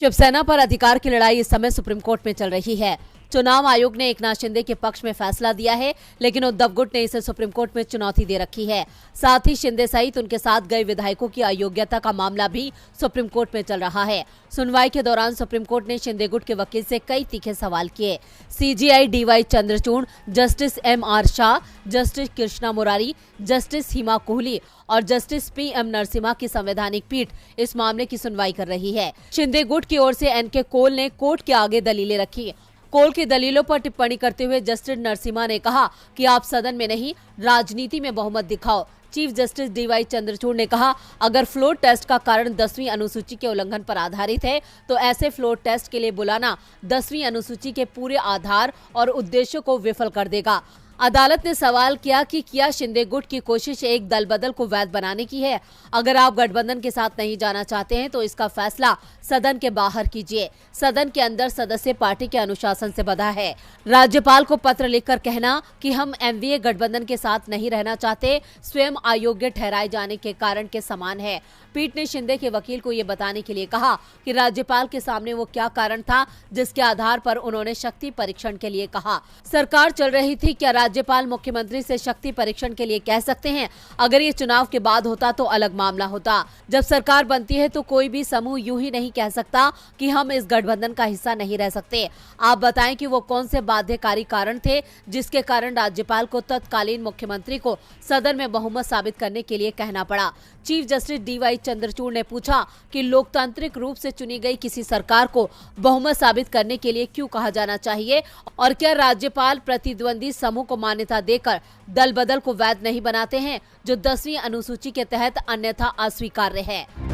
शिवसेना पर अधिकार की लड़ाई इस समय सुप्रीम कोर्ट में चल रही है। चुनाव आयोग ने एकनाथ शिंदे के पक्ष में फैसला दिया है, लेकिन उद्धव गुट ने इसे सुप्रीम कोर्ट में चुनौती दे रखी है। साथ ही शिंदे सहित उनके साथ गए विधायकों की अयोग्यता का मामला भी सुप्रीम कोर्ट में चल रहा है। सुनवाई के दौरान सुप्रीम कोर्ट ने शिंदे गुट के वकील से कई तीखे सवाल किए। CJI DY Chandrachud, justice MR Shah, justice Krishna Murari, justice Hima Kohli और जस्टिस पीएम नरसिम्हा की संवैधानिक पीठ इस मामले की सुनवाई कर रही है। शिंदे गुट की ओर से एनके कोल ने कोर्ट के आगे दलीलें रखी। कोल की दलीलों पर टिप्पणी करते हुए जस्टिस नरसिम्हा ने कहा कि आप सदन में नहीं, राजनीति में बहुमत दिखाओ। चीफ जस्टिस डीवाई चंद्रचूड़ ने कहा, अगर फ्लोर टेस्ट का कारण 10वीं अनुसूची के उल्लंघन पर आधारित है तो ऐसे फ्लोर टेस्ट के लिए बुलाना 10वीं अनुसूची के पूरे आधार और उद्देश्य को विफल कर देगा। अदालत ने सवाल किया कि क्या शिंदे गुट की कोशिश एक दल बदल को वैध बनाने की है? अगर आप गठबंधन के साथ नहीं जाना चाहते हैं तो इसका फैसला सदन के बाहर कीजिए। सदन के अंदर सदस्य पार्टी के अनुशासन से बंधा है। राज्यपाल को पत्र लिखकर कहना कि हम एमवीए गठबंधन के साथ नहीं रहना चाहते, स्वयं अयोग्य ठहराए जाने के कारण के समान है। पीठ ने शिंदे के वकील को ये बताने के लिए कहा कि राज्यपाल के सामने वो क्या कारण था जिसके आधार पर उन्होंने शक्ति परीक्षण के लिए कहा। सरकार चल रही थी, क्या राज्यपाल मुख्यमंत्री से शक्ति परीक्षण के लिए कह सकते हैं? अगर ये चुनाव के बाद होता तो अलग मामला होता। जब सरकार बनती है तो कोई भी समूह यूं ही नहीं कह सकता कि हम इस गठबंधन का हिस्सा नहीं रह सकते। आप बताएं कि वो कौन से बाध्यकारी कारण थे जिसके कारण राज्यपाल को तत्कालीन मुख्यमंत्री को सदन में बहुमत साबित करने के लिए कहना पड़ा। चीफ जस्टिस डीवाई चंद्रचूड़ ने पूछा कि लोकतांत्रिक रूप से चुनी गई किसी सरकार को बहुमत साबित करने के लिए क्यों कहा जाना चाहिए, और क्या राज्यपाल प्रतिद्वंदी समूह को मान्यता देकर दल बदल को वैध नहीं बनाते हैं, जो 10वीं अनुसूची के तहत अन्यथा अस्वीकार्य है।